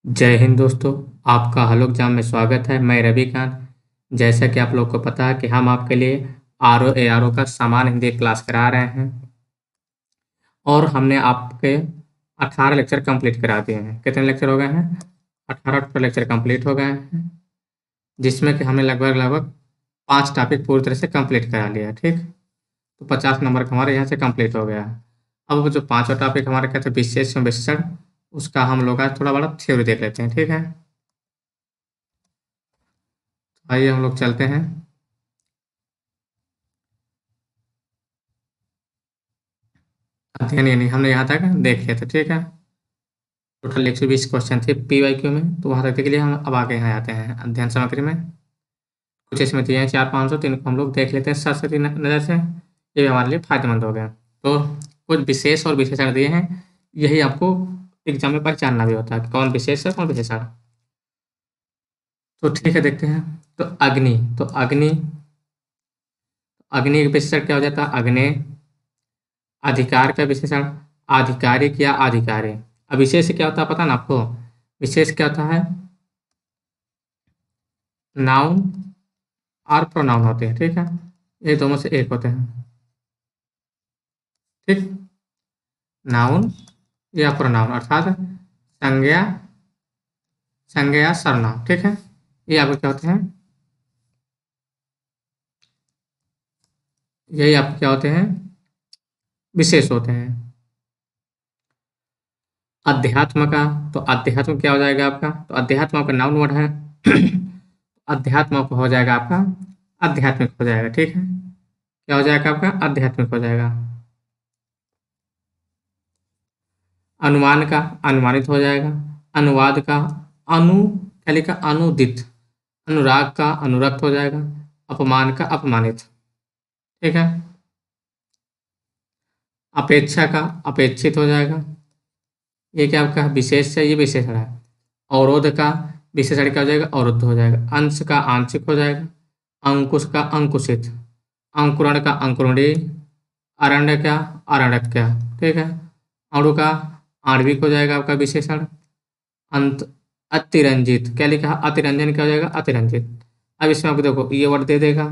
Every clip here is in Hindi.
जय हिंद दोस्तों। आपका हलोक जाम में स्वागत है। मैं रविकांत। जैसा कि आप लोग को पता है कि हम आपके लिए आर ओ का सामान्य हिंदी क्लास करा रहे हैं और हमने आपके 18 लेक्चर कंप्लीट करा दिए हैं। कितने लेक्चर हो गए हैं? 18 लेक्चर कंप्लीट हो गए हैं, जिसमें कि हमने लगभग लगभग 5 टॉपिक पूरी तरह से कंप्लीट करा लिया है। ठीक, तो 50 नंबर का हमारे यहाँ से कंप्लीट हो गया है। अब वो जो 5वां टॉपिक हमारे कहते हैं विशेष एवं विशेषण, उसका हम लोग आज थोड़ा बड़ा थ्योरी देख लेते हैं। ठीक है, आइए हम लोग चलते हैं। अध्ययन यानी हमने यहाँ तक देख लिया था। ठीक है, टोटल 120 क्वेश्चन थे PYQ में, तो वहाँ तक के लिए हम अब आगे यहाँ आते हैं अध्ययन सामग्री में। कुछ इसमें दिए हैं 400-500, तो इनको हम लोग देख लेते हैं सरस्वती नज़र से। ये भी हमारे लिए फायदेमंद हो गया। तो कुछ विशेष और विशेषण दिए हैं, यही आपको एग्जाम में पहचानना भी होता है कि कौन विशेष है कौन विशेषण। तो ठीक है, देखते हैं। तो अग्नि, तो अग्नि अग्नि का विशेषण क्या हो जाता है? अग्नि। अधिकार का विशेषण आधिकारिक या अधिकारी। अब विशेष क्या होता है पता ना आपको? विशेष क्या होता है? नाउन और प्रोनाउन होते हैं। ठीक है, ये दोनों से एक होते हैं। ठीक, नाउन या प्रोनाउन अर्थात संज्ञा, संज्ञा सर्वनाम। ठीक है, ये आपके क्या होते हैं? यही आपके क्या होते हैं? विशेष होते हैं। अध्यात्म का, तो अध्यात्म क्या हो जाएगा आपका? तो अध्यात्म आपका नाउन वर्ड है। अध्यात्म को हो जाएगा आपका आध्यात्मिक हो जाएगा। ठीक है, क्या हो जाएगा आपका? आध्यात्मिक हो जाएगा। अनुमान का अनुमानित हो जाएगा। अनुवाद का क्या लिखा? अनुदित। अनुराग का अनुरक्त हो जाएगा। अपमान का अपमानित। ठीक है, अपेक्षा का अपेक्षित हो जाएगा। ये क्या आपका विशेष है? ये विशेषण है। अवरोध का विशेषण क्या हो जाएगा? अवरुद्ध हो जाएगा। अंश का आंशिक हो जाएगा। अंकुश का अंकुशित। अंकुरण का अंकुरणीय। अरण्य का अरण्यक। ठीक है, अणु का आणविक हो जाएगा आपका विशेषण। अंत अतिरंजित, क्या लिखा है? अतिरंजन क्या हो जाएगा? अतिरंजित। अब इसमें आपको देखो ये वर्ड दे देगा,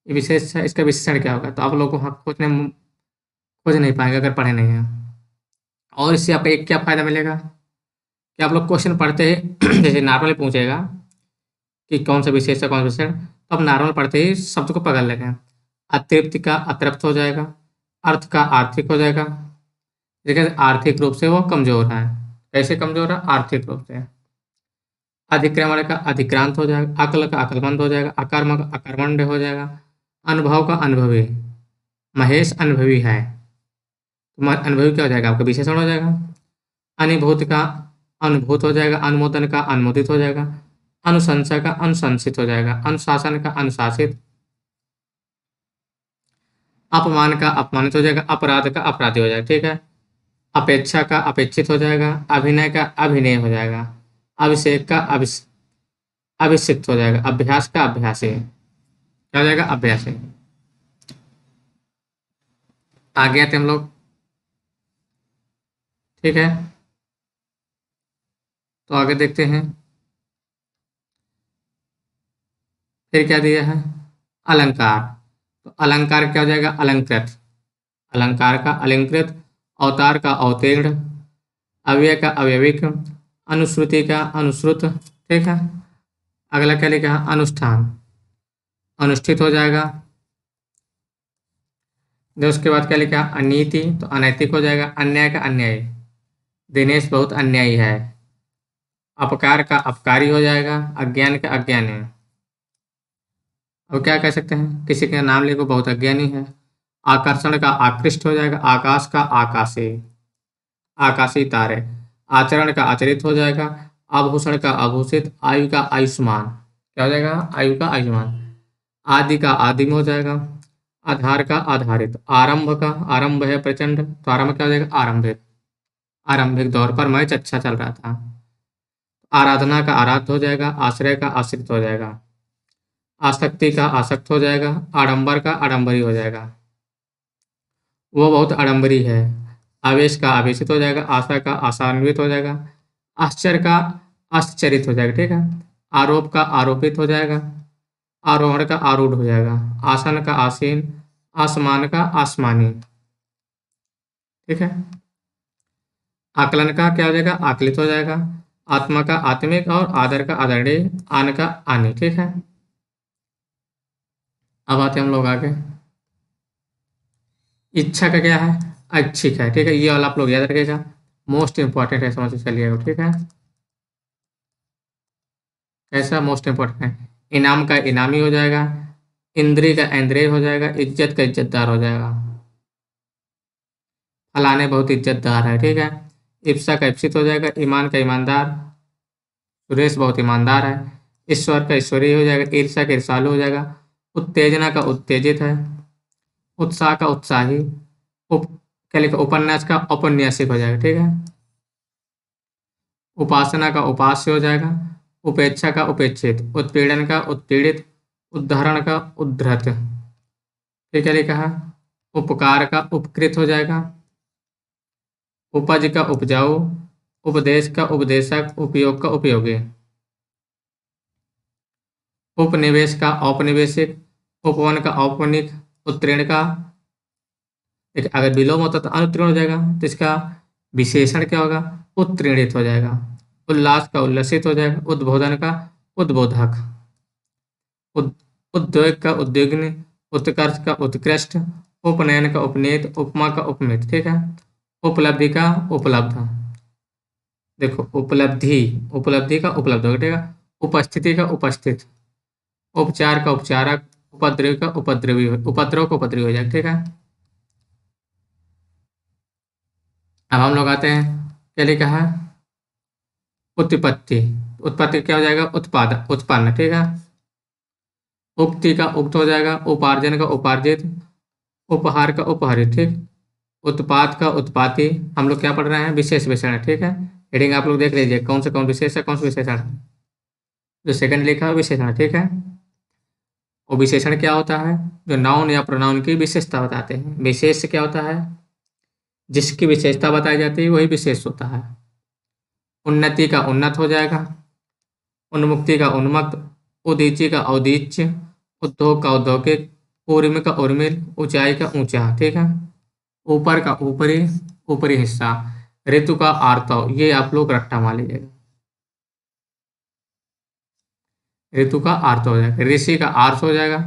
ये विशेष है, इसका विशेषण क्या होगा? तो आप लोग को हाँ खोज नहीं पाएंगे अगर पढ़े नहीं हैं। और इससे आपको एक क्या फायदा मिलेगा कि आप लोग क्वेश्चन पढ़ते ही जैसे नॉर्मली पूछेगा कि कौन सा विशेष है कौन सा विशेषण, तो आप नॉर्मल पढ़ते ही शब्द को पकड़ लेंगे। अतृप्ति का अतृप्त हो जाएगा। अर्थ का आर्थिक हो जाएगा। देखिए आर्थिक रूप से वो कमजोर है। कैसे कमजोर है? आर्थिक रूप से। अधिक्रमण का अधिक्रांत हो जाएगा। अक्ल का अक्लमंद हो जाएगा। अकर्म का अकर्मण्य हो जाएगा। अनुभव का अनुभवी। महेश अनुभवी है, तो अनुभवी क्या हो जाएगा? आपका विशेषण हो जाएगा। अनिभूत का अनुभूत हो जाएगा। अनुमोदन का अनुमोदित हो जाएगा। अनुशंसा का अनुशंसित हो जाएगा। अनुशासन का अनुशासित। अपमान का अपमानित हो जाएगा। अपराध का अपराधी हो जाएगा। ठीक है, अपेक्षा का अपेक्षित हो जाएगा। अभिनय का अभिनय हो जाएगा। अभिषेक का अभिषिक्त हो जाएगा। अभ्यास का अभ्यासी, क्या हो जाएगा? अभ्यासी। आगे आते हम लोग। ठीक है, तो आगे देखते हैं फिर क्या दिया है? अलंकार। तो अलंकार क्या हो जाएगा? अलंकृत। अलंकार का अलंकृत। अवतार का अवतीर्ण। अव्यय का अव्यविक। अनुश्रुति का अनुश्रुत। ठीक है, अगला क्या लिखा है? अनुष्ठान। अनुष्ठित हो जाएगा। जो उसके बाद क्या लिखा? अनीति, तो अनैतिक हो जाएगा। अन्याय का अन्यायी। दिनेश बहुत अन्यायी है। अपकार का अपकारी हो जाएगा। अज्ञान का अज्ञानी। अब क्या कह सकते हैं? किसी का नाम लेको बहुत अज्ञानी है। आकर्षण का आकृष्ट हो जाएगा। आकाश का आकाशी। आकाशी तारे। आचरण का आचरित हो जाएगा। आभूषण का आभूषित। आयु का आयुष्मान, क्या हो जाएगा? आयु का आयुष्मान। आदि का आदिम हो जाएगा। आधार का आधारित। आरंभ का आरंभ है प्रचंड, तो आरंभ क्या हो जाएगा? आरंभिक। आरंभिक दौर पर मैच अच्छा चल रहा था। आराधना का आराध्य हो जाएगा। आश्रय का आश्रित हो जाएगा। आसक्ति का आसक्त हो जाएगा। आडंबर का आडंबरी हो जाएगा। वो बहुत आडंबरी है। आवेश का आवेशित हो जाएगा। आशा का आशान्वित हो जाएगा। आश्चर्य का आश्चर्यित हो जाएगा, ठीक है। आरोप का आरोपित हो जाएगा। आरोहण का आरूढ़ हो जाएगा। आसन का आसीन। आसमान का आसमानी, ठीक है। आकलन का क्या हो जाएगा, आकलित हो जाएगा। आत्मा का आत्मिक और आदर का आदरणीय, आन का आनी, ठीक है। अब आते हैं हम लोग आगे। इच्छा का क्या है, ऐच्छिक है, ठीक है। ये वाला आप लोग याद रखिएगा, मोस्ट इंपॉर्टेंट है, समझ के चलिएगा, ठीक है। कैसा मोस्ट इंपॉर्टेंट है, इनाम का इनामी हो जाएगा। इंद्रिय का इंद्रिय हो जाएगा। इज्जत का इज्जतदार हो जाएगा। फलाने बहुत इज्जतदार है, ठीक है। इप्सा का इप्सित हो जाएगा। ईमान का ईमानदार। सुरेश बहुत ईमानदार है। ईश्वर का ईश्वरीय हो जाएगा। ईर्षा का ईर्षालु हो जाएगा। उत्तेजना का उत्तेजित है। उत्साह का उत्साही। उप क्या लिखा, उपन्यास का औपन्यासिक हो जाएगा, ठीक है। उपासना का उपास्य हो जाएगा। उपेक्षा का उपेक्षित। उत्पीड़न का उत्पीड़ित। उद्धरण का उद्धृत, ठीक है लिखा है। उपकार का उपकृत हो जाएगा। उपज का उपजाऊ। उपदेश का उपदेशक। उपयोग का उपयोगी। उपनिवेश का औपनिवेशिक। उपवन का औपनिक। उत्तीर्ण का, देखिए अगर विलोम होता तो अनुत्तीर्ण हो जाएगा, तो इसका विशेषण क्या होगा, उत्तीर्णित हो जाएगा। उल्लास का उल्लसित हो जाएगा। उद्बोधन का उद्बोधक। उद्योग का उद्योगिनी। उत्कर्ष का उत्कृष्ट। उपनयन का उपनीत। उपमा का उपमित, ठीक है। उपलब्धि का उपलब्ध। देखो उपलब्धि, उपलब्धि का उपलब्ध हो जाएगा। उपस्थिति का उपस्थित। उपचार का उपचारक। उपद्रव का उपद्रवी, उपद्रव का उपद्रवी हो जाएगा, ठीक है। अब हम लोग आते हैं, क्या लिखा है, उत्पत्ति। उत्पत्ति क्या हो जाएगा, उत्पाद उत्पन्न, ठीक है। उक्ति का उक्त हो जाएगा। उपार्जन का उपार्जित। उपहार का उपहारित, ठीक। उत्पाद का उत्पाती। हम लोग क्या पढ़ रहे हैं, विशेष विशेषण, ठीक है। हेडिंग आप लोग देख लीजिए, कौन से कौन विशेष है, कौन सा विशेषण है। जो सेकंड लिखा है विशेषण, ठीक है। और विशेषण क्या होता है, जो नाउन या प्रोनाउन की विशेषता बताते हैं। विशेष क्या होता है, जिसकी विशेषता बताई जाती है वही विशेष होता है। उन्नति का उन्नत हो जाएगा। उन्मुक्ति का उन्मत्त। उदीची का औदीच्य। उद्योग का औद्योगिक। उर्म का उर्मिल। ऊंचाई का ऊंचा, ठीक है। ऊपर का ऊपरी, ऊपरी हिस्सा। ऋतु का आर्तव, ये आप लोग रट्टा मान लीजिएगा। ऋतु का आर्त हो जाएगा। ऋषि का आर्स हो जाएगा।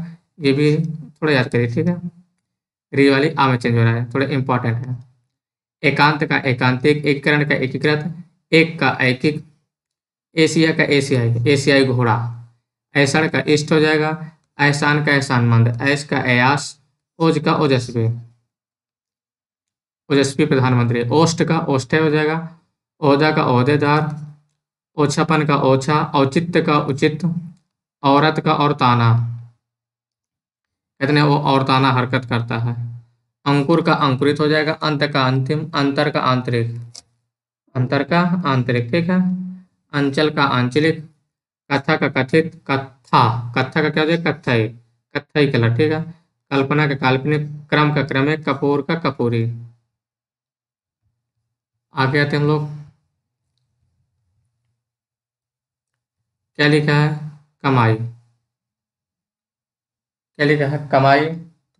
ये भी थोड़ा याद करिए, ठीक है। री वाली आ में चेंज हो रहा है, थोड़ा इंपॉर्टेंट है। एकांत का एकांतिक। एकीकरण का एकीकृत। एक का ऐकिक। एशिया का एशियाई, एशियाई घोड़ा। ऐसण का इष्ट हो जाएगा। एहसान का एहसानमंद। ऐश का एयास। ओज का ओजस्वी, ओजस्वी प्रधानमंत्री। ओष्ट का ओष्ठ्य हो जाएगा। ओहदा का ओहदेदार। ओछापन का ओछा। औचित्य का उचित। औरत का औरताना, कहते हैं वो औरताना हरकत करता है। अंकुर का अंकुरित हो जाएगा। अंत का अंतिम। अंतर का आंतरिक। अंतर का आंतरिक, ठीक है। अंचल का आंचलिक। कथा का कथित। कथा, कथा का क्या हो जाएगा, कथई, कथई कलर, ठीक है। कल्पना का काल्पनिक। क्रम का क्रमिक। कपूर का कपूरी। आगे आते हैं हम लोग, क्या लिखा है, कमाई। क्या लिखा है, कमाई।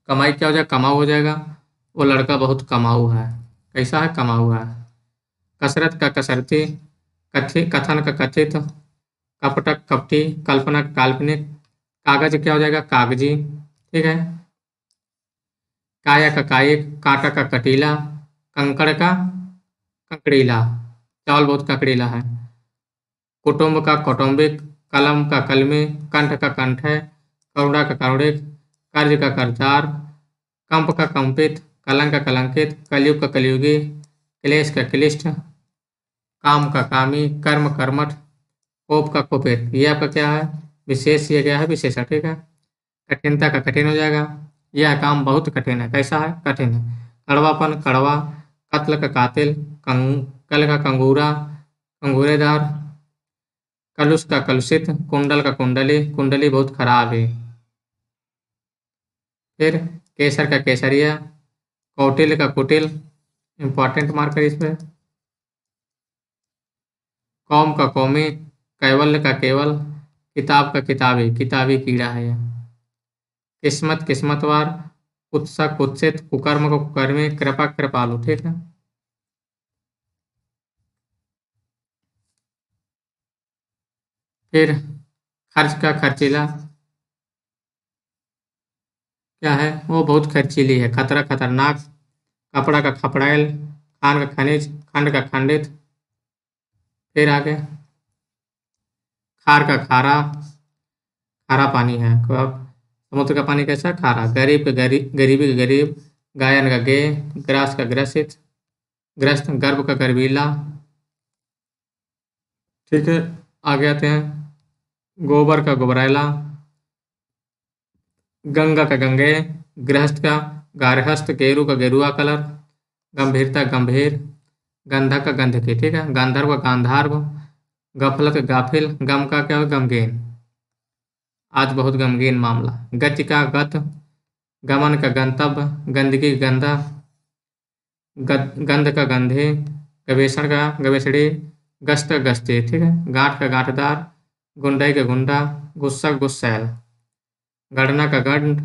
कमाई क्या हो जाएगा, कमाऊ हो जाएगा। वो लड़का बहुत कमाऊ है। कैसा है, कमाऊ है। कसरत का कसरती। कथि कथन का कथित। कपटक कपटी। कल्पना का काल्पनिक। कागज क्या हो जाएगा, कागजी, ठीक है। काया का कायिक। कांटा का कटीला। कंकड़ का ककड़ीला। चावल बहुत ककड़ीला है। कुटुंब का कौटुंबिक। कलम का कलमी। कंठ का कंठ है। करुणा का करुणिक। कर्ज का कर्जदार। कंप का कंपित। कलंक का कलंकित। कलयुग का कलयुगी। क्लेश का क्लिष्ट। काम का कामी। कर्म कर्मठ। कोप का कुपित। ये आपका क्या है, विशेष, ये क्या है, विशेषण, ठीक है। कठिनता का कठिन हो जाएगा। यह काम बहुत कठिन है, कैसा है, कठिन है। कड़वापन कड़वा। कत्ल का कातिल। कल का कंगूरा। कंगूरेदार। कलुष का कलुषित। कुंडल का कुंडली। कुंडली बहुत खराब है। फिर केसर का केसरिया। कौटिल्य का कुटिल। इंपॉर्टेंट मार्कर इसमें। कौम का कौमी, कैवल्य का केवल, किताब का किताबी, किताबी कीड़ा है यह। किस्मत किस्मतवार, कुत्सा कुत्सित, कुकर्म को कुकर्मी, कृपा कृपालु, ठीक है। फिर खर्च का खर्चीला, क्या है वो बहुत खर्चीली है। खतरा खतरनाक, कपड़ा का खपड़ैल, खान का खनिज, खंड का खंडित। फिर आगे खार का खारा, खारा पानी है कब। समुद्र का पानी कैसा खारा। गरीब का गरीब, गरीबी का गरीब, गायन का गे, ग्रास का ग्रसित, ग्रस्त, गर्भ का गर्वीला, ठीक है। आगे आते हैं गोबर का गोबरैला, गंगा का गंगे, गृहस्थ का गारहस्थ, गेरू का गेरुआ कलर, गंभीरता गंभीर, गंधक का गंधकी, ठीक है। गांधर्व का गांधार्व, गफलत का गाफिल, गम का क्या गमगीन। आज बहुत गमगीन मामला। गति का गत, गमन का गंतव्य, गंदगी का गंधा, गंध का गंधे, गवेषण का गवेषणी, गश्त का गश्ती, ठीक है। गांठ का गांठदार, गुंडई का गुंडा, गुस्सा का गुस्सैल, गणना का गंड,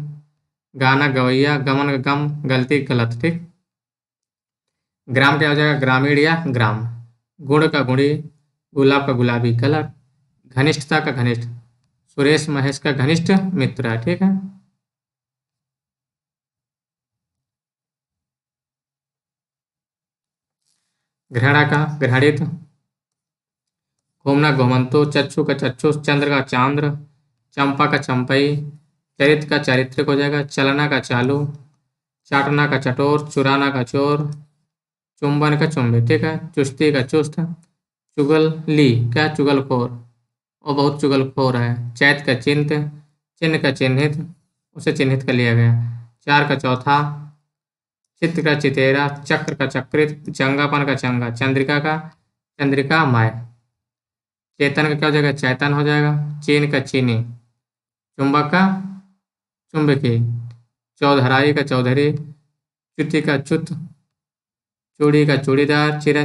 गाना गवैया, गमन का गम, गलती गलत, ठीक। ग्राम क्या हो जाएगा ग्रामीण या ग्राम। गुण का गुणी, गुलाब का गुलाबी कलर, घनिष्ठता का घनिष्ठ, सुरेश महेश का घनिष्ठ मित्र है, ठीक है। घृणा का घृणित, घूमना घुमंतु, चक्षु का चक्षुष, चंद्र का चांद्र, चंपा का चंपई, चरित्र का चारित्रिक हो जाएगा, चलना का चालू, चाटना का चटोर, चुराना का चोर, चुंबन का चुंबी, ठीक है। चुस्ती का चुस्त, चुगल ली क्या चुगलखोर, वो बहुत चुगलखोर है। चैत का चिन्ह, चिन्ह का चिन्हित, उसे चिन्हित कर लिया गया। चार का चौथा, चित्र का चितेरा, चक्र का चक्रित, चंगापन का चंगा, चंद्रिका का चंद्रिका माय। चेतन का क्या हो जाएगा चैतन हो जाएगा। चीन का चीनी, चुंबक का चुंबकी, चौधराई का चौधरी, च्युति का च्युत, चूड़ी का चूड़ीदार, क्या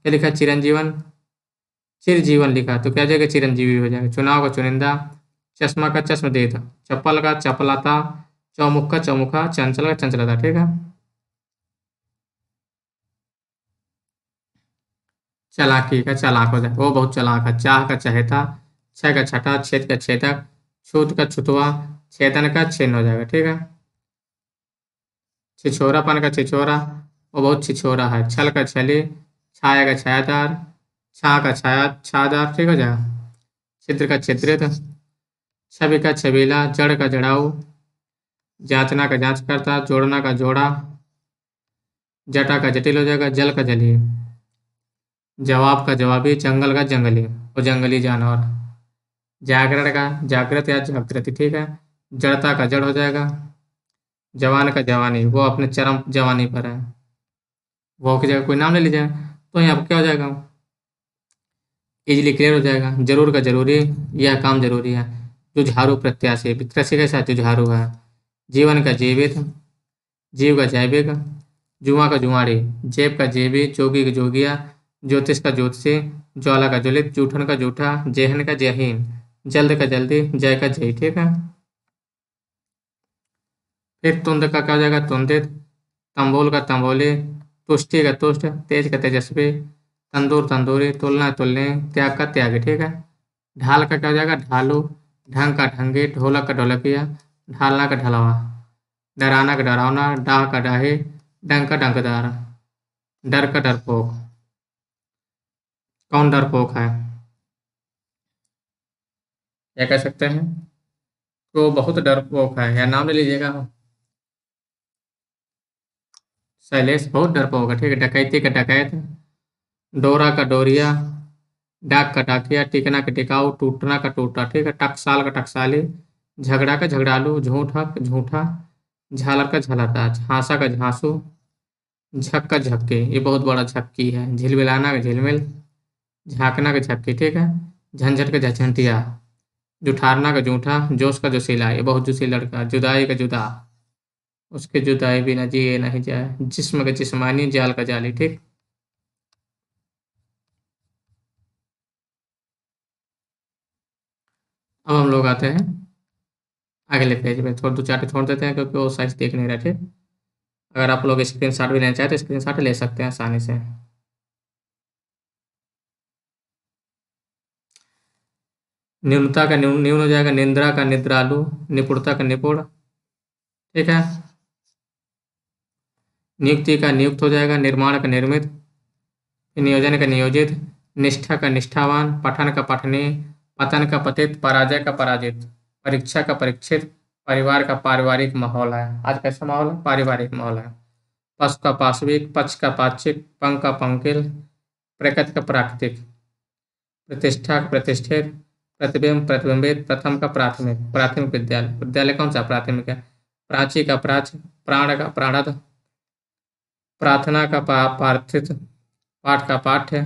लिखा चिरंजीवन, चिरजीवन लिखा तो क्या हो जाएगा चिरंजीवी हो जाएगा। चुनाव का चुनिंदा, चश्मा का चश्मदीद, चप्पल का चपलता, चौमुख का चौमुखा, चंचल का चंचलता, ठीक है। चालाकी का चालाक हो जाए, वो बहुत चालाक है। चाह का चहेता, छह का छठा, छेद का छेदक, छूत का छुतवा, छेदन का छेद हो जाएगा, ठीक है। छिछोरापन का छिछोरा, वो बहुत छिछोरा है। छल का छली, छाया का छायादार, छा का छाया छायादार, ठीक हो जाएगा। छिद्र का छिद्रित, छवि का छबीला, जड़ का जड़ाऊ, जांचना का जांच करता, जोड़ना का जोड़ा, जटा का जटिल हो जाएगा। जल का जली, जवाब का जवाबी, जंगल का जंगली और जंगली जानवर। जागरण का जागृत या जागृति, ठीक है। जड़ता का जड़ हो जाएगा। जवान का जवानी, वो अपने चरम जवानी पर है। वो की जगह कोई नाम ले लीजिए तो यहाँ पर क्या हो जाएगा इजीली क्लियर हो जाएगा। जरूर का जरूरी, यह काम जरूरी है। जुझारू प्रत्याशी, कृषि के साथ जुझारू है। जीवन का जीवित, जीव का जैविक, जुआ का जुआड़ी, जेब का जेबी, जोगी का जोगिया, ज्योतिष का ज्योतिषी, ज्वाला का ज्वलित, जूठन का जूठा, जेहन का जहीन, जल्द का जल्दी, जय का जय, ठीक है। फिर तुंद का क्या हो जाएगा तुंदित, तंबोल का तंबोली, तुष्टि का तुष्ट, तेज का तेजस्वी, तंदूर तंदूरी, तुलना तुलनी, त्याग का त्यागी, ठीक है। ढाल का क्या हो जाएगा ढालू, ढंग का ढंगी, ढोलक का ढोलकिया, ढालना का ढलवा, डराना का डरावना, डाह का डाही, डंक का डंकदार, डर का डरपोक। कौन डरपोक है क्या कह सकते हैं तो बहुत डरपोक है या नाम ले लीजिएगा। शैलेश बहुत डरपोक है, ठीक है। डकैती का डकैत, डोरा का डोरिया, डाक का डाकिया, टिकना का टिकाऊ, टूटना का टूटा, ठीक है। टकसाल का टकसाली, झगड़ा का झगड़ालू, झूठा का झूठा, झालर का झलरता, झांसा का झांसू, झक का झक्की, ये बहुत बड़ा झक्की है। झिलमिलाना का झिलमिल, झांकना का झक्की, ठीक है। झंझट का झंझटिया, जुठारना का जूठा, जोश का जोशीला, ये बहुत जोशी लड़का। जुदाई का जुदा, उसके जुदाई भी न जिए नहीं जाए। जिस्म का जिस्मानी, जाल का जाली, ठीक। अब हम लोग आते हैं अगले पेज में, थोड़ा 2 4 छोड़ देते हैं क्योंकि वो साइज देख नहीं रहे थे। अगर आप लोग स्क्रीन शॉट भी लेना चाहें तो स्क्रीन शॉट ले सकते हैं आसानी से। न्यूनता का न्यून न्यून हो जाएगा, निंद्रा का निद्रालु, निपुणता का निपुण। ठीक है। नियुक्ति का नियुक्त हो जाएगा, निर्माण का निर्मित, नियोजन का नियोजित, निष्ठा का निष्ठावान, पठन का पठनीय, पतन का पतित, पराजय का पराजित, परीक्षा का परीक्षित, परिवार का पारिवारिक माहौल है। आज कैसा माहौल है? पारिवारिक माहौल है। पश का पाशविक, पक्ष का पाक्षिक, पंख का पंकिल, प्रकृति का प्राकृतिक, प्रतिष्ठा का प्रतिष्ठित, प्रतिबिंब प्रतिबिंबित, प्रथम का प्राथमिक, प्राथमिक विद्यालय, विद्यालय कौन सा? प्राथमिक है। प्राची का प्राच, प्राण का प्राणद, प्रार्थना का पार्थित, पाठ का पाठ्य,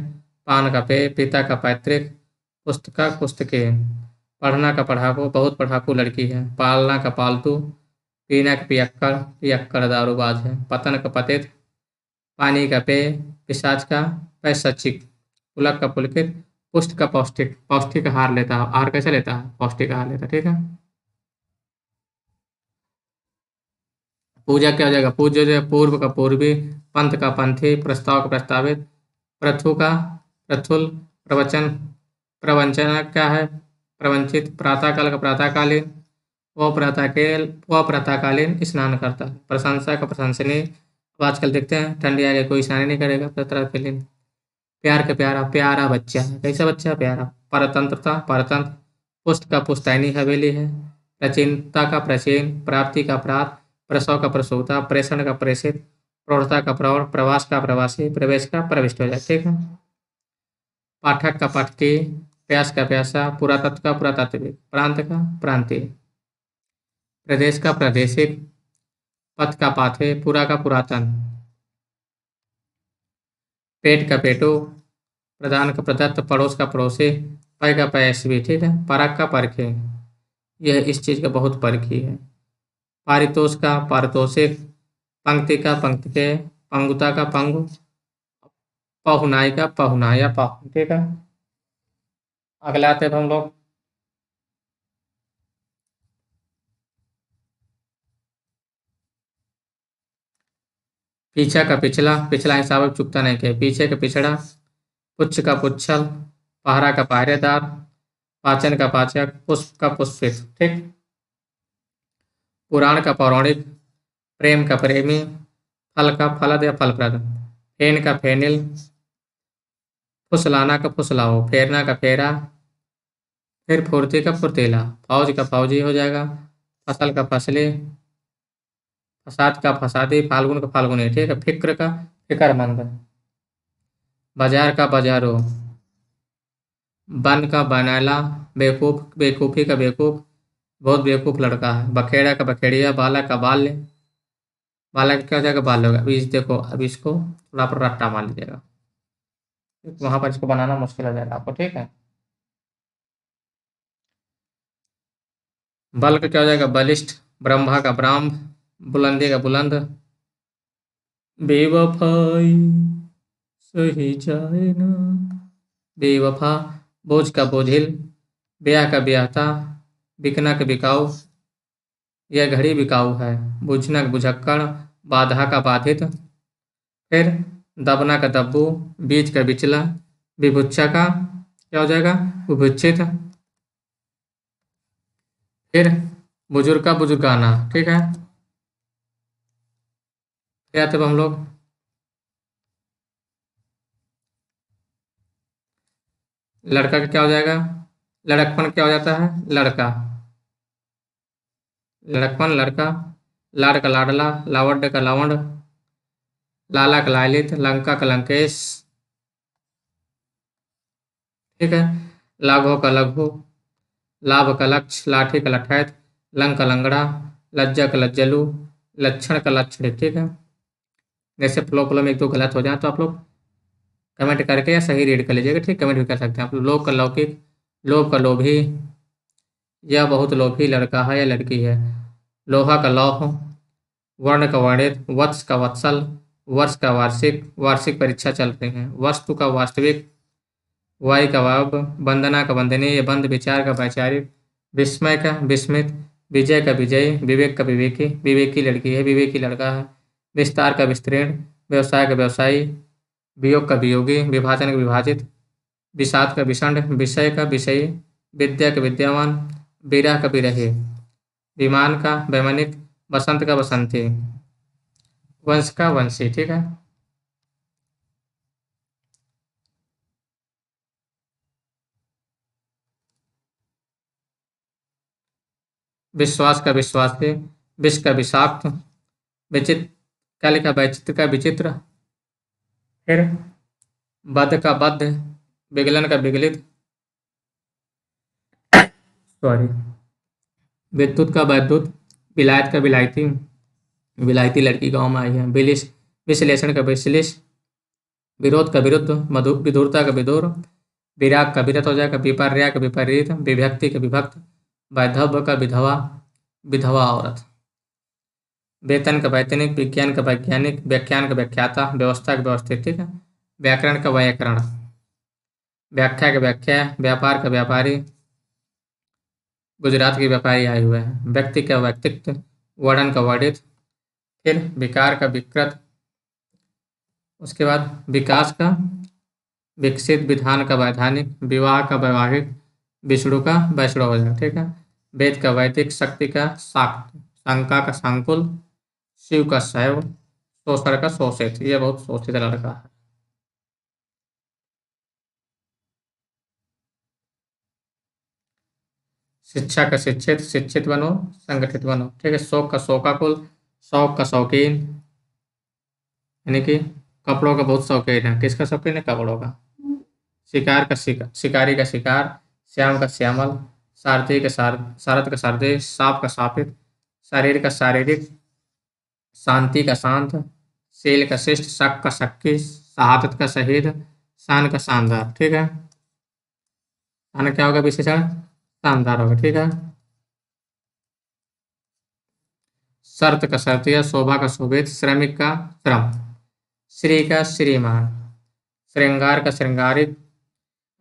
पान का पेय, पिता का पैतृक, पुस्तक का पुस्तकेय, पढ़ना का पढ़ाकू, बहुत पढ़ाकू लड़की है, पालना का पालतू, पीना का पियक्कड़, पियक्कड़ दारूबाज है, पतन का पतित, पानी का पेय, पिशाच का पैशाचिक, पुलक का पुलकित, पुष्ट का पौष्टिक, पौष्टिक आहार लेता है। आहार कैसे लेता है? पौष्टिक आहार लेता है। ठीक है। पूजा क्या हो जाएगा? पूज्य जो है पूर्व का पूर्वी, पंथ का पंथी, प्रस्ताव का प्रस्तावित, प्रथु का प्रथुल, प्रवचन प्रवंचना क्या है? प्रवंचित, प्रातःकाल का प्रातःकालीन, वो प्रातःकालीन स्नान करता है, प्रशंसा का प्रशंसनीय। अब आजकल देखते हैं ठंडी आ गई कोई स्नान नहीं करेगा प्रातःकालीन। प्यार का प्यारा, प्यारा बच्चा है। कैसा बच्चा है? प्यारा। परतंत्रता, परतंत्र, पुष्ट का पुश्तैनी हवेली है, प्राचीनता का प्राचीन, प्राप्ति का प्राप्त, प्रसव का प्रसूता, प्रेषण का प्रेषित, प्रौढ़ता का प्रौढ़, प्रवास का प्रवासी, प्रवेश का प्रविष्ट हो जाए। ठीक है। पाठक का पाठकीय, प्यास का प्यासा, पुरातत्व का पुरातात्विक, प्रांत का प्रांतीय, प्रदेश का प्रादेशिक, पथ का पाथे, पुरा का पुरातन, पेट का पेटो, प्रधान का प्रदत्त, पड़ोस का पड़ोसी, पै का पैसवी। ठीक है। परख का परखे, यह इस चीज का बहुत परखी है। पारितोष का पारितोषिक, पंक्ति का पंक्ति के, पंगुता का पंगु, पहुनाई का पहुनाया पाहु। ठीक है। अगला आते हैं हम लोग पीछा का पिछला, पिछला हिसाब अब चुकता नहीं के, पीछे का पिछड़ा, पुच्छ का पुच्छल, पहरा का पहरेदार, पाचन का पाचक, पुष्प का पुष्पित। ठीक। पुराण का पौराणिक, प्रेम का प्रेमी, फल का फलद या फलप्रद, फेन का फेनिल, फुसलाना का फुसलाओ, फेरना का फेरा, फिर फुर्ती का फुर्तीला, फौज का फौजी हो जाएगा, फसल का फसली, फसाद का फसादी, फाल्गुन का फाल्गुनी। ठीक है। फिक्र का फिक्रमंद, बाजार का बाजारो, बन का बनैला, बेवकूफ बेवकूफ़ी का बेवकूफ, बहुत बेवकूफ लड़का है, बखेड़ा का बखेड़िया, बालक का बाल्य, बालक क्या हो जाएगा? बाल्य होगा। अभी देखो, अब इसको थोड़ा पर रट्टा मार लीजिएगा, वहां पर इसको बनाना मुश्किल हो जाएगा आपको। ठीक है। बल का क्या हो जाएगा? बलिष्ठ, ब्रह्मा का ब्राह्म, बुलंदी का बुलंद, बेवफाई सही जाए ना, बेवफा, बोझ का बोझिल, ब्याह का ब्याहता, बिकना का बिकाऊ, यह घड़ी बिकाऊ है, बुझना का बुझक्कड़, बाधा का बाधित, फिर दबना का दब्बू, बीच का बिचला, विभुच्छा का क्या हो जाएगा? विभुच्छित, फिर बुजुर्ग का बुजुर्गाना। ठीक है। फिर आते अब हम लोग लड़का का क्या हो जाएगा? लड़कपन क्या हो जाता है? लड़का, लड़कपन लड़का, लाड़ का लाडला, लावड्य का लावण, लाला का लालित, लंका का लंकेश। ठीक है। लाघव का लघु, लाभ का लक्ष्य, लाठी का लठैत, लंग का लंगड़ा, लज्जा का लज्जलू, लक्षण का लक्षण। ठीक है। जैसे फ्लो फ्लो में एक दो गलत हो जाए तो आप लोग कमेंट करके या सही रीड कर लीजिएगा। ठीक, कमेंट भी कर सकते हैं आप लोग। लोभ का लौकिक, लोभ का लोभी, यह बहुत लोभी लड़का है या लड़की है, लोहा का लौह, वर्ण का वर्णित, वत्स का वत्सल, वर्ष का वार्षिक, वार्षिक परीक्षा चल रही है, वस्तु का वास्तविक, वायु का वायव, वंदना का वंदनीय, बंद विचार का वैचारिक, विस्मय का विस्मित, विजय का विजयी, विवेक का विवेकी, विवेकी लड़की है, विवेकी लड़का है, विस्तार का विस्तीर्ण, व्यवसाय का व्यवसायी, वियोग का वियोगी, विभाजन का विभाजित, विषाद का विषण्ड, विषय का विषयी, विद्या का विद्यावान, विरह का विरही, विमान का वैमानिक, बसंत का बसंती, वंश का वंशी। ठीक है। विश्वास का विश्वासी, विष का विषाक्त, विचित्र, क्या लिखा, वैचित्र का विचित्र, फिर बद्ध का बद्ध, विगलन का विगलित, सॉरी, विद्युत का वैद्युत, विलायत का विलायती, विलायती लड़की गाँव में आई है, विश्लेषण का विश्लेष, विरोध का विरुद्ध, विधुरता का विदुर, विराग का विरत हो जाएगा, विपर्या का विपरीत, विभक्ति का विभक्त, वैधव्य का विधवा, विधवा औरत, वेतन का वैतनिक, विज्ञान का वैज्ञानिक, व्याख्यान का व्याख्याता, व्यवस्था का व्यवस्थित। ठीक है। व्याकरण का व्याकरण, व्याख्या का व्याख्या, व्यापार का व्यापारी, गुजरात के व्यापारी आए हुए हैं, व्यक्ति का व्यक्तित्व, वर्णन का वर्णित, फिर विकार का विकृत, उसके बाद विकास का विकसित, विधान का वैधानिक, विवाह का वैवाहिक, विष्णु का वैष्णव हो जाएगा। ठीक है। वेद का वैदिक, शक्ति का शाक्त, शंका का संकुल, शिव का शैव, शोषण का शोषित। ये बहुत शोषित लड़का है। शिक्षा का शिक्षित, शिक्षित बनो, संगठित बनो। ठीक है। शौक का शौकाकुल, शौक का शौकीन, यानी कि कपड़ों का बहुत शौकीन है। किसका शौकीन है? कपड़ों का। शिकार का शिकारी का शिकार, श्याम का श्यामल, सारथी का सारथ का सारथी, साप का सापित, शरीर का शारीरिक, शांति का शांत, शील का शिष्ट, शक का शक्की, शहादत का शहीद, शान का शानदार। ठीक है। शान क्या होगा? विशेषण शानदार होगा। ठीक है। शर्त का शर्तिया, शोभा का शोभित, श्रमिक का श्रम, श्री का श्रीमान, श्रृंगार का श्रृंगारित,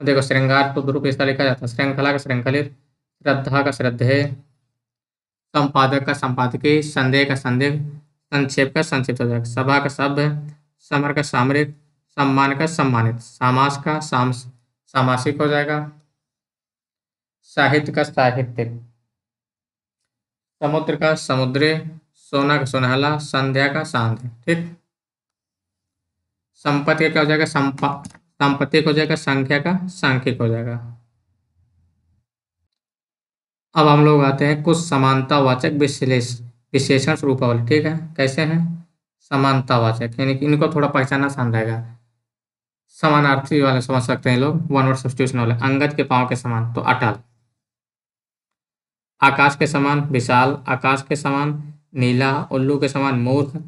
देखो श्रृंगार तो द्रुप ऐसा लिखा जाता है, श्रृंखला का श्रृंखलित, श्रद्धा का श्रद्धेय, संपादक का संपादकीय, संदेह का संदिग्ध, संक्षेप का संक्षिप्त हो जाएगा, सभा का सभ्य, समर का सामरिक, सम्मान का सम्मानित, समास का सामासिक हो जाएगा, साहित्य का साहित्यिक, समुद्र का समुद्री, सोना का सुनहला, संध्या का सांध्य। ठीक। संपत्ति का क्या हो जाएगा? संपत्ति हो जाएगा, संख्या का सांख्यिक हो जाएगा। अब हम लोग आते हैं कुछ समानतावाचक विशेषण रूपावली। ठीक है। कैसे हैं? समानतावाचक, यानी कि इनको थोड़ा पहचानना आसान रहेगा। समानार्थी वाले समझ सकते हैं लोग, वन वर्ड सब्स्टिट्यूशन वाले। अंगद के पांव के समान तो अटल, आकाश के समान विशाल, आकाश के समान नीला, उल्लू के समान मूर्ख,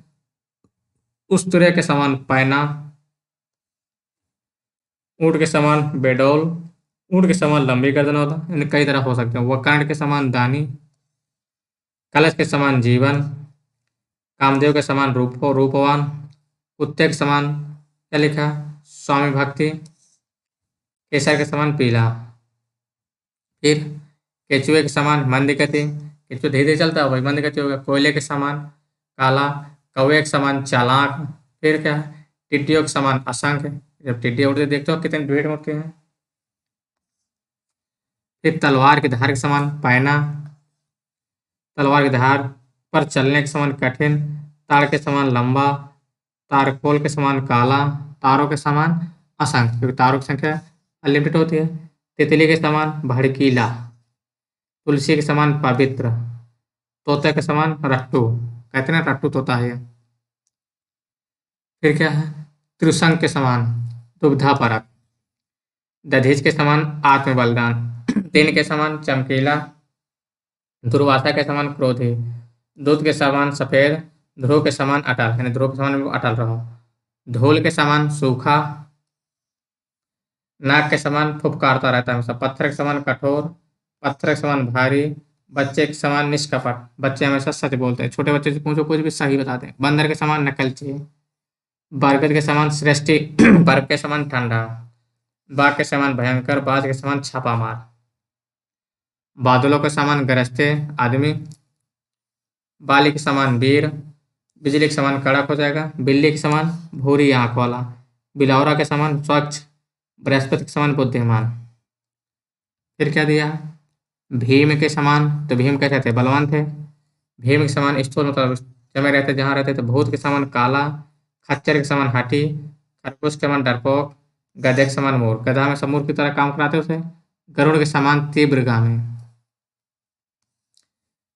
उस्तरे के समान पैना, ऊँट के समान बेडौल, ऊँट के समान लंबी गर्दन होता है, यानी कई तरह हो सकते हैं। वक्रांड के समान दानी, कलश के समान जीवन, कामदेव के समान रूपवान, कुत्ते के समान क्या लिखा? स्वामी भक्ति, केसर के समान पीला, फिर केचुए के समान मंदगति, केचुआ धीरे धीरे चलता है वही मंदगति होगा। कोयले के समान काला, कौवे के समान चालाक, फिर क्या है? टिड्डियों के समान असंख्य, जब टिड्डी उड़ते देखते हो कितनी भीड़ होती है। फिर तलवार की धार के समान पैना, तलवार की धार पर चलने के समान कठिन, ताड़ के समान लंबा, तारकोल के समान काला, तारों के समान असंख्य, क्योंकि तारों की संख्या अनलिमिटेड होती है। तितली के समान भड़कीला, तुलसी के समान पवित्र, तोते के समान रट्टू, कहते हैं ना रट्टू तोता है ये। फिर क्या है? त्रिशंक के समान दुग्धा परक, दधीच के समान आत्म बलिदान, दिन के समान चमकीला, दुर्वासा के समान क्रोधी, दूध के समान सफेद, ध्रुव के समान अटल, यानी ध्रुव के समान अटल रहो, धूल के समान सूखा, नाक के समान फुफकारता रहता है हमेशा, पत्थर के समान कठोर, पत्थर के समान भारी, बच्चे के समान निष्कपट, बच्चे हमेशा सच बोलते हैं, छोटे बच्चे से पूछो कुछ भी सही बताते हैं। बंदर के समान नकलची, बरगद के समान सृष्टि, बर्फ के समान ठंडा, बाघ के समान भयंकर, बाज के समान छापा मार, बादलों के समान गरजते आदमी, बाली के समान वीर, बिजली के समान कड़क हो जाएगा, बिल्ली के समान भूरी आंख वाला, बिलौरा के समान स्वच्छ, बृहस्पति के समान बुद्धिमान। फिर क्या दिया? भीम के समान, तो भीम कैसे थे? बलवान थे। भीम के समान स्थूल मतलब जमे रहते जहाँ रहते थे। भूत के समान काला, खच्चर के समान हाथी, खरगोश के समान डरपोक, गधे के समान मोर, गधा में समूर की तरह काम कराते उसे, गरुड़ के समान तीव्रगामी,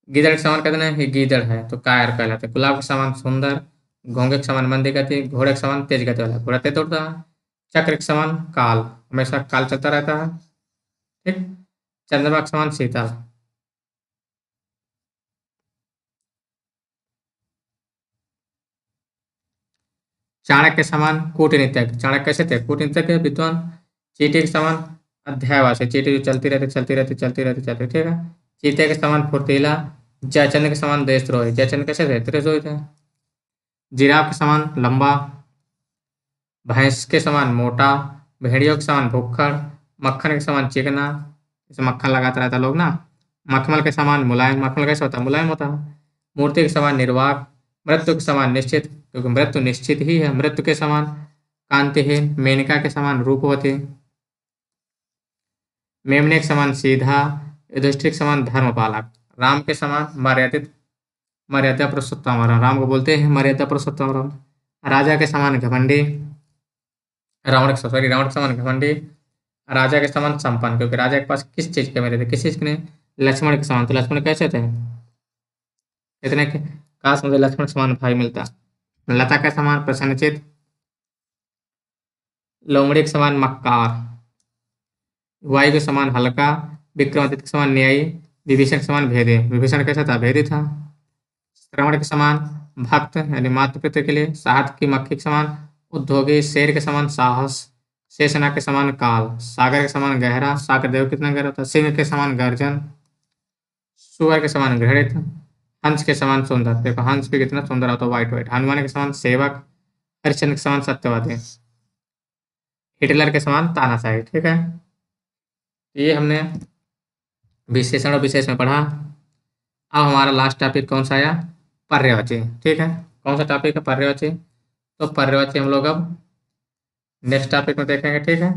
गीदड़ के समान कहते हैं ये गीदड़ है तो कायर कहलाते, गुलाब के समान सुंदर, घोंगे के समान मंदी गति, घोड़े के समान तेज गति वाला, घोड़ा तेज दौड़ता है, चक्र के समान काल, हमेशा काल चलता रहता है, ठीक, चंद्रमा के समान शीतल। चाणक्य के समान कूटनीतिज्ञ, चाणक्य कैसे थे? कूटनीतिज्ञ विद्वान। चींटी के समान अध्यायवासी, चींटी जो चलती रहती चलती रहती चलती रहती चलती, ठीक है। चीते के समान फुर्तीला, जयचंद्र के समान देशद्रोही, जयचंद्र कैसे थे? देशद्रोही थे। जिराफ के समान लंबा, भैंस के समान मोटा, भेड़ियों के समान भुक्खड़, मक्खन के समान चिकना, जैसे मक्खन लगाता रहता लोग ना, मखमल के समान मुलायम, मखमल कैसे होता है? मुलायम होता है। मूर्ति के समान निर्वाक, मृत्यु के समान निश्चित, क्योंकि मृत्यु निश्चित ही है, मृत्यु के समान कांतिहीन, मेनका के समान रूपवती, मेमने के समान सीधा, युधिष्ठिर के समान धर्मपालक, राम के समान मर्यादित, मर्यादा पुरुषोत्तम राम, राम को बोलते हैं मर्यादा पुरुषोत्तम राम। राजा के समान घमंडी, रावण के समान घमंडी, राजा के समान संपन्न, क्योंकि राजा के पास किस चीज के मेरे थे? किस चीज के नहीं? लक्ष्मण के समान, तो लक्ष्मण कैसे थे? इतने के काश मुझे लक्ष्मण के समान भाई मिलता। लता के समान प्रसन्नचित, लोमड़ी के समान मक्कार, वायु के समान हल्का, विक्रमादित्य के समान न्यायी, विभीषण के समान भेदी, विभीषण कैसा था? भेदी था। श्रवण के समान भक्त यानी मातृ पितृ के लिए, साहत की मक्खी के समान उद्योगी, शेर के समान साहस, शेषनाग के समान काल, सागर के समान गहरा, सागर देव कितना गहरा होता है, सिंह के समान गर्जन, सुअर के समान घृणित, हंस के समान सुंदर, देखो हंस भी कितना सुंदर होता है, व्हाइट व्हाइट, हनुमान के समान सेवक, हरिश्चंद्र के समान सत्यवादी, हिटलर के समान तानाशाही, ठीक है। ये हमने विशेषण और विशेष में पढ़ा। अब हमारा लास्ट टॉपिक कौन सा आया? पर्यायवाची, ठीक है। कौन सा टॉपिक है? पर्यायवाची। तो पर्यायवाची हम लोग अब नेक्स्ट टॉपिक में देखेंगे, ठीक है,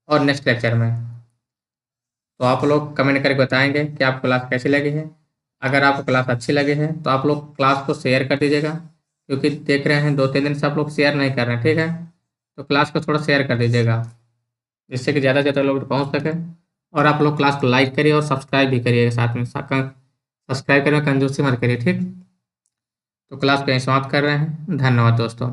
और नेक्स्ट लेक्चर में। तो आप लोग कमेंट करके बताएंगे कि आपको क्लास कैसी लगी है। अगर आपको क्लास अच्छी लगी है तो आप लोग क्लास को शेयर कर दीजिएगा, क्योंकि देख रहे हैं 2-3 दिन से आप लोग शेयर नहीं कर रहे हैं, ठीक है। तो क्लास को थोड़ा शेयर कर दीजिएगा, जिससे कि ज़्यादा से ज़्यादा लोग तक पहुँच सके। और आप लोग क्लास को लाइक करिए और सब्सक्राइब भी करिएगा साथ में, सब्सक्राइब करने में कंजूसी मत करिए, ठीक। तो क्लास को यहीं समाप्त कर रहे हैं। धन्यवाद दोस्तों।